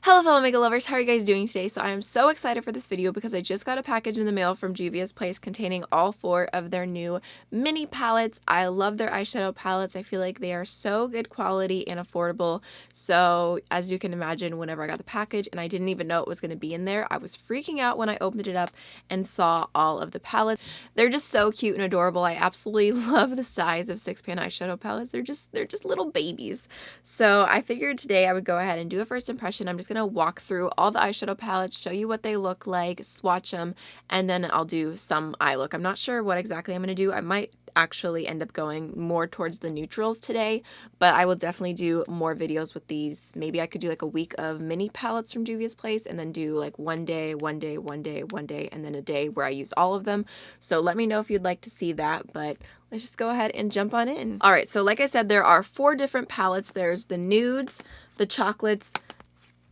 Hello fellow makeup lovers, how are you guys doing today? So I am so excited for this video because I just got a package in the mail from Juvia's Place containing all 4 of their new mini palettes. I love their eyeshadow palettes. I feel like they are so good quality and affordable. So as you can imagine, whenever I got the package and I didn't even know it was going to be in there, I was freaking out when I opened it up and saw all of the palettes. They're just so cute and adorable. I absolutely love the size of 6-pan eyeshadow palettes. They're just little babies. So I figured today I would go ahead and do a first impression. I'm just going to walk through all the eyeshadow palettes, show you what they look like, swatch them, and then I'll do some eye look. I'm not sure what exactly I'm going to do. I might actually end up going more towards the neutrals today, but I will definitely do more videos with these. Maybe I could do like a week of mini palettes from Juvia's Place and then do like one day, and then a day where I use all of them. So let me know if you'd like to see that, but let's just go ahead and jump on in. All right, so like I said, there are 4 different palettes. There's the nudes, the chocolates,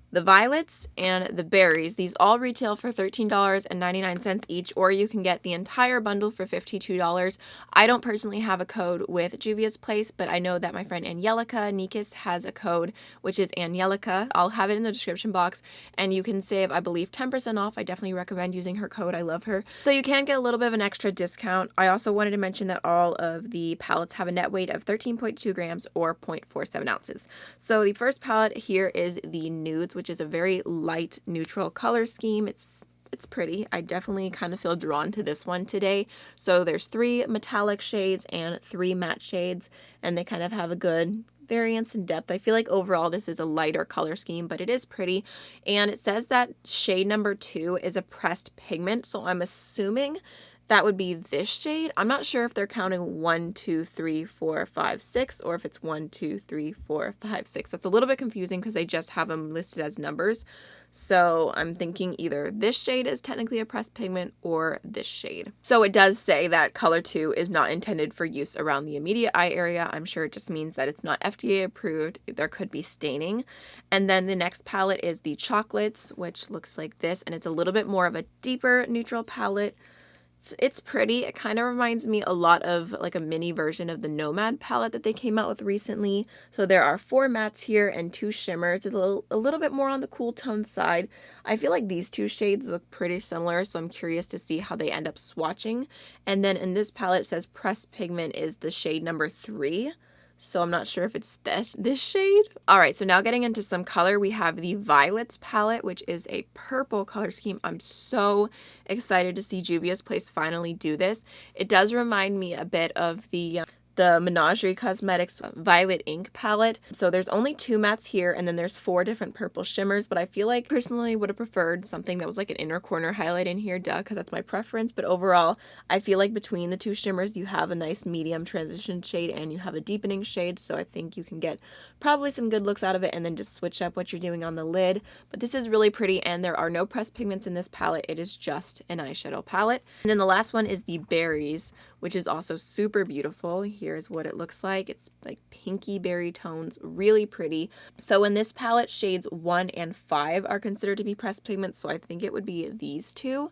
the violets, and the berries. These all retail for $13.99 each, or you can get the entire bundle for $52. I don't personally have a code with Juvia's Place, but I know that my friend Angelica Nikis has a code, which is Angelica. I'll have it in the description box, and you can save, I believe, 10% off. I definitely recommend using her code. I love her. So you can get a little bit of an extra discount. I also wanted to mention that all of the palettes have a net weight of 13.2 grams or 0.47 ounces. So the first palette here is the nudes, which is a very light neutral color scheme. It's pretty. I definitely kind of feel drawn to this one today. So there's 3 metallic shades and 3 matte shades, and they kind of have a good variance in depth. I feel like overall this is a lighter color scheme, but it is pretty. And it says that shade number 2 is a pressed pigment, so I'm assuming that would be this shade. I'm not sure if they're counting 1, 2, 3, 4, 5, 6, or if it's 1, 2, 3, 4, 5, 6. That's a little bit confusing because they just have them listed as numbers. So I'm thinking either this shade is technically a pressed pigment or this shade. So it does say that color 2 is not intended for use around the immediate eye area. I'm sure it just means that it's not FDA approved. There could be staining. And then the next palette is the chocolates, which looks like this, and it's a little bit more of a deeper neutral palette. It's pretty. It kind of reminds me a lot of like a mini version of the Nomad palette that they came out with recently. So there are 4 mattes here and 2 shimmers. It's a little bit more on the cool tone side. I feel like these 2 shades look pretty similar, so I'm curious to see how they end up swatching. And then in this palette it says pressed pigment is the shade number 3. So I'm not sure if it's this shade. All right, so now getting into some color, we have the Violets palette, which is a purple color scheme. I'm so excited to see Juvia's Place finally do this. It does remind me a bit of the Menagerie Cosmetics Violet Ink palette. So there's only 2 mattes here, and then there's 4 different purple shimmers, but I feel like personally would have preferred something that was like an inner corner highlight in here, because that's my preference. But overall, I feel like between the 2 shimmers, you have a nice medium transition shade and you have a deepening shade, so I think you can get probably some good looks out of it and then just switch up what you're doing on the lid. But this is really pretty, and there are no pressed pigments in this palette. It is just an eyeshadow palette. And then the last one is the Berries, which is also super beautiful. Here's what it looks like. It's like pinky berry tones, really pretty. So in this palette, shades 1 and 5 are considered to be pressed pigments, so I think it would be these 2.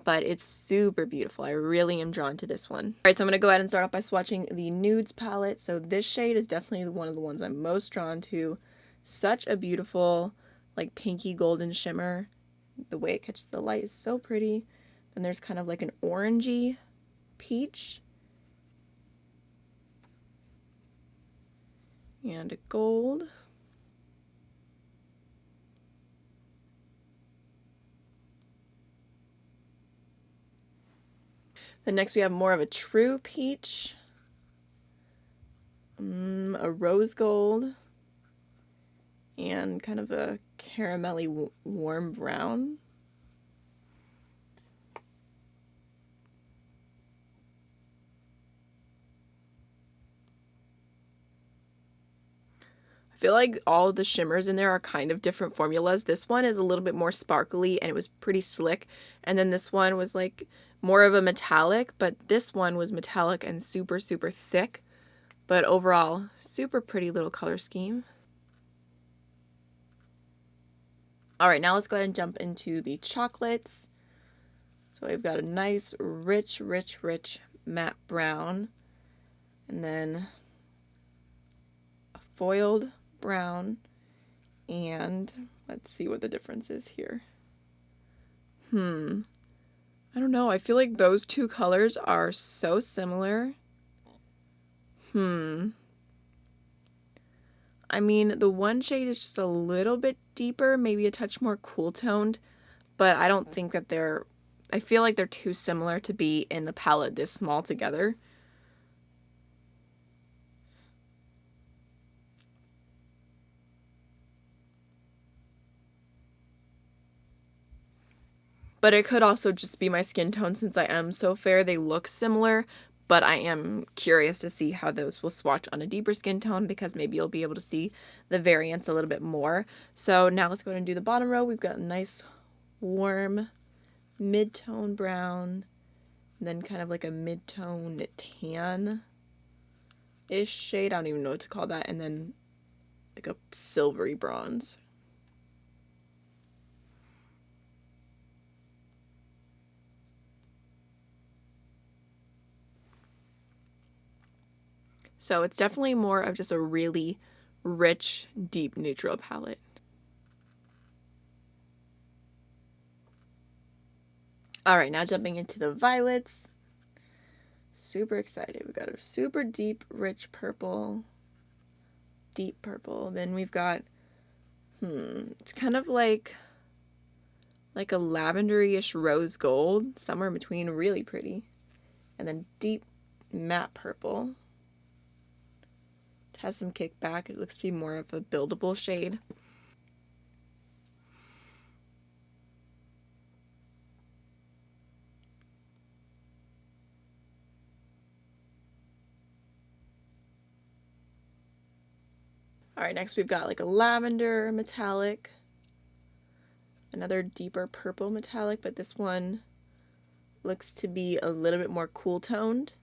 But it's super beautiful. I really am drawn to this one. All right, so I'm going to go ahead and start off by swatching the Nudes palette. So this shade is definitely one of the ones I'm most drawn to. Such a beautiful, like pinky golden shimmer. The way it catches the light is so pretty. Then there's kind of like an orangey peach and a gold. Then next we have more of a true peach, a rose gold, and kind of a caramelly warm brown. I feel like all the shimmers in there are kind of different formulas. This one is a little bit more sparkly and it was pretty slick. And then this one was like more of a metallic, but this one was metallic and super, super thick. But overall, super pretty little color scheme. All right, now let's go ahead and jump into the chocolates. So we've got a nice, rich matte brown. And then a foiled brown and Let's see what the difference is here. I don't know. I feel like those two colors are so similar. I mean, the one shade is just a little bit deeper, maybe a touch more cool toned, but I don't think that I feel like they're too similar to be in the palette this small together. But it could also just be my skin tone since I am so fair. They look similar, but I am curious to see how those will swatch on a deeper skin tone because maybe you'll be able to see the variance a little bit more. So now let's go ahead and do the bottom row. We've got a nice warm mid-tone brown, and then kind of like a mid-tone tan-ish shade. I don't even know what to call that. And then like a silvery bronze. So it's definitely more of just a really rich, deep neutral palette. All right, now jumping into the violets. Super excited. We've got a super deep, rich purple. Deep purple. Then we've got, it's kind of like a lavendery-ish rose gold, somewhere in between, really pretty. And then deep matte purple. It has some kickback. It looks to be more of a buildable shade. All right, next we've got like a lavender metallic, another deeper purple metallic, but this one looks to be a little bit more cool toned,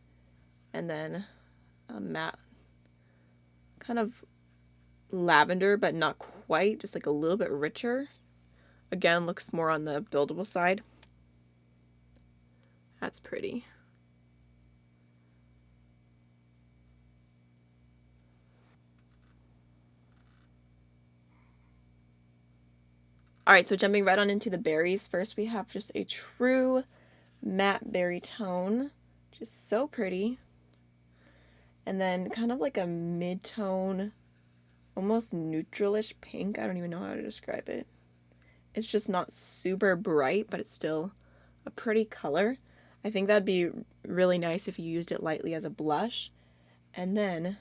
and then a matte, kind of lavender, but not quite, just like a little bit richer. Again, looks more on the buildable side. That's pretty. All right, so jumping right on into the berries. First, we have just a true matte berry tone, just so pretty. And then kind of like a mid-tone, almost neutralish pink. I don't even know how to describe it. It's just not super bright, but it's still a pretty color. I think that'd be really nice if you used it lightly as a blush. And then,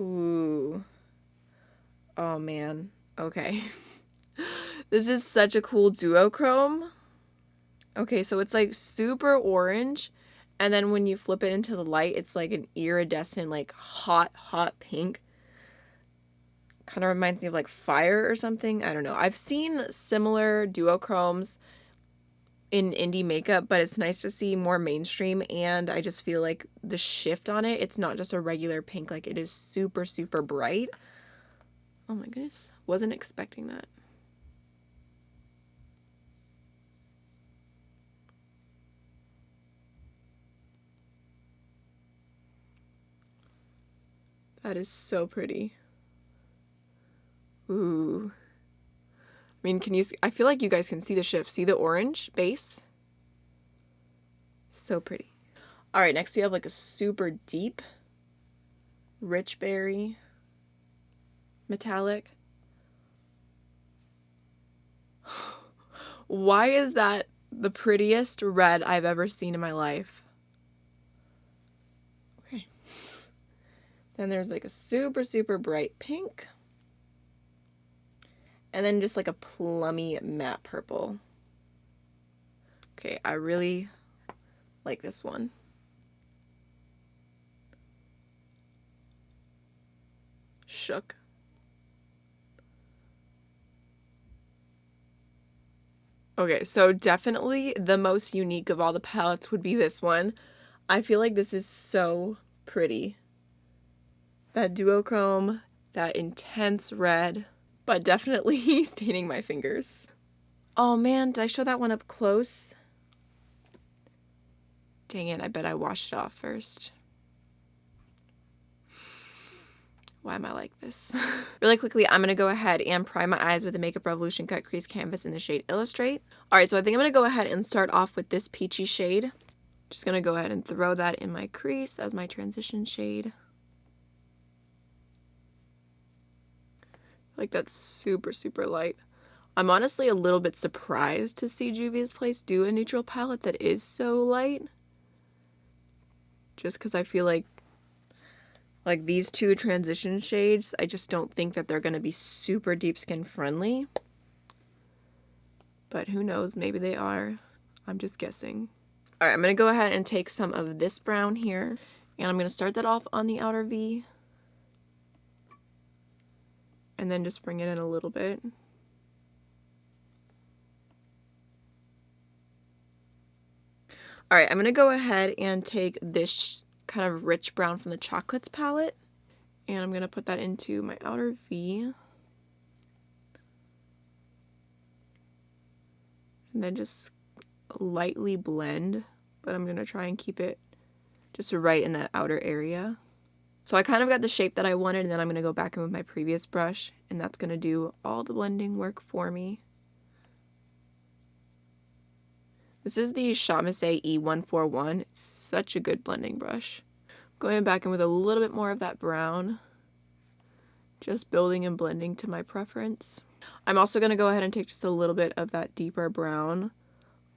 ooh, oh man, okay. This is such a cool duochrome. Okay, so it's like super orange, and then when you flip it into the light, it's like an iridescent, like hot pink. Kind of reminds me of like fire or something. I don't know. I've seen similar duochromes in indie makeup, but it's nice to see more mainstream, and I just feel like the shift on it, it's not just a regular pink, like it is super, super bright. Oh my goodness. Wasn't expecting that. That is so pretty. Ooh. I mean, can you see? I feel like you guys can see the shift. See the orange base? So pretty. All right, next we have like a super deep, rich berry, metallic. Why is that the prettiest red I've ever seen in my life? Okay. Then there's like a super, super bright pink. And then just like a plummy matte purple. Okay, I really like this one. Shook. Okay, so definitely the most unique of all the palettes would be this one. I feel like this is so pretty. That duochrome, that intense red, but definitely staining my fingers. Oh man, did I show that one up close? Dang it, I bet I washed it off first. Why am I like this? Really quickly, I'm going to go ahead and prime my eyes with the Makeup Revolution Cut Crease Canvas in the shade Illustrate. Alright, so I think I'm going to go ahead and start off with this peachy shade. Just going to go ahead and throw that in my crease as my transition shade. Like, that's super, super light. I'm honestly a little bit surprised to see Juvia's Place do a neutral palette that is so light. Just because I feel like these two transition shades, I just don't think that they're going to be super deep skin friendly. But who knows, maybe they are. I'm just guessing. Alright, I'm going to go ahead and take some of this brown here, and I'm going to start that off on the outer V. And then just bring it in a little bit. Alright, I'm going to go ahead and take this kind of rich brown from the Chocolates palette, and I'm going to put that into my outer V. And then just lightly blend, but I'm going to try and keep it just right in that outer area. So I kind of got the shape that I wanted, and then I'm going to go back in with my previous brush, and that's going to do all the blending work for me. This is the Chamisse E141. It's such a good blending brush. Going back in with a little bit more of that brown. Just building and blending to my preference. I'm also going to go ahead and take just a little bit of that deeper brown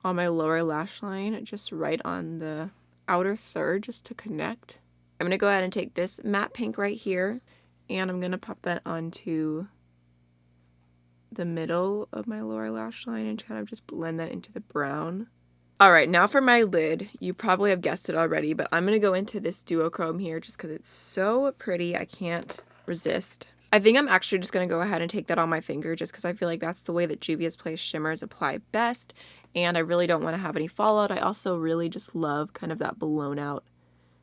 on my lower lash line, just right on the outer third, just to connect. I'm going to go ahead and take this matte pink right here, and I'm going to pop that onto the middle of my lower lash line and kind of just blend that into the brown. Alright, now for my lid. You probably have guessed it already, but I'm going to go into this duochrome here just because it's so pretty. I can't resist. I think I'm actually just going to go ahead and take that on my finger just because I feel like that's the way that Juvia's Place shimmers apply best, and I really don't want to have any fallout. I also really just love kind of that blown out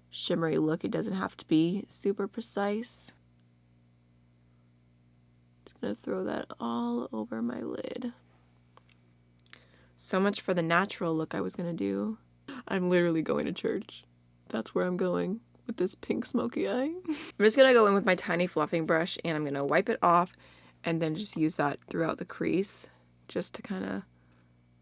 shimmery look. It doesn't have to be super precise. Just going to throw that all over my lid. So much for the natural look I was going to do. I'm literally going to church. That's where I'm going with this pink smoky eye. I'm just going to go in with my tiny fluffing brush, and I'm going to wipe it off and then just use that throughout the crease just to kind of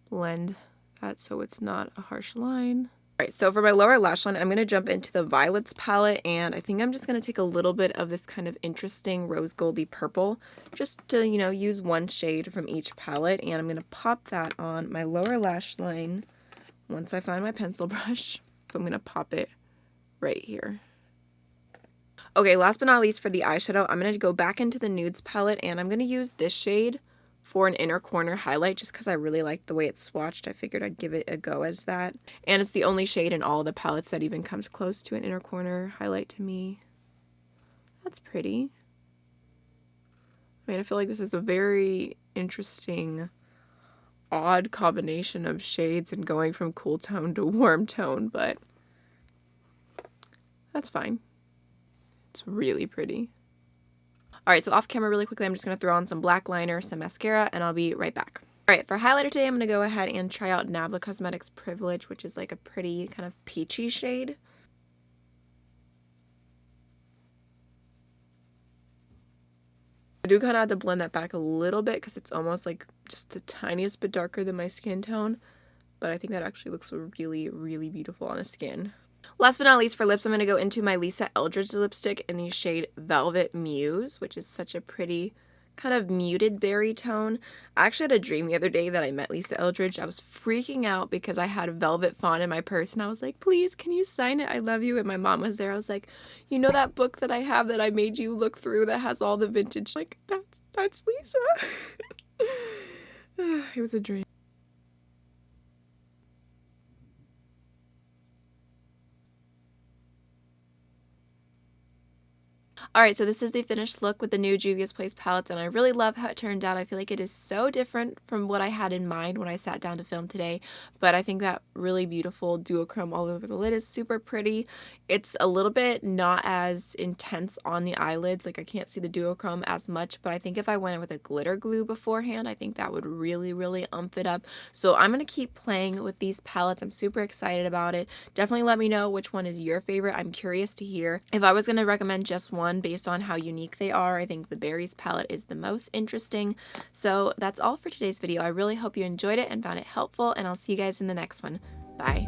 blend that so it's not a harsh line. Alright, so for my lower lash line, I'm going to jump into the Violets palette, and I think I'm just going to take a little bit of this kind of interesting rose goldy purple just to, you know, use one shade from each palette, and I'm going to pop that on my lower lash line once I find my pencil brush. So I'm going to pop it right here. Okay, last but not least for the eyeshadow, I'm going to go back into the Nudes palette, and I'm going to use this shade for an inner corner highlight just because I really liked the way it's swatched. I figured I'd give it a go as that. And it's the only shade in all the palettes that even comes close to an inner corner highlight to me. That's pretty. I mean, I feel like this is a very interesting, odd combination of shades and going from cool tone to warm tone, but that's fine. It's really pretty. Alright, so off camera really quickly, I'm just going to throw on some black liner, some mascara, and I'll be right back. Alright, for highlighter today, I'm going to go ahead and try out Nabla Cosmetics Privilege, which is like a pretty kind of peachy shade. I do kind of have to blend that back a little bit because it's almost like just the tiniest bit darker than my skin tone, but I think that actually looks really, really beautiful on the skin. Last but not least, for lips, I'm going to go into my Lisa Eldridge lipstick in the shade Velvet Muse, which is such a pretty kind of muted berry tone. I actually had a dream the other day that I met Lisa Eldridge. I was freaking out because I had a velvet font in my purse, and I was like, please, can you sign it? I love you. And my mom was there. I was like, you know that book that I have that I made you look through that has all the vintage? Like, that's Lisa. It was a dream. Alright, so this is the finished look with the new Juvia's Place palettes, and I really love how it turned out. I feel like it is so different from what I had in mind when I sat down to film today, but I think that really beautiful duochrome all over the lid is super pretty. It's a little bit not as intense on the eyelids, like I can't see the duochrome as much, but I think if I went in with a glitter glue beforehand, I think that would really, really umph it up. So I'm going to keep playing with these palettes. I'm super excited about it. Definitely let me know which one is your favorite. I'm curious to hear. If I was going to recommend just one, one based on how unique they are. I think the berries palette is the most interesting. So that's all for today's video. I really hope you enjoyed it and found it helpful, and I'll see you guys in the next one. Bye.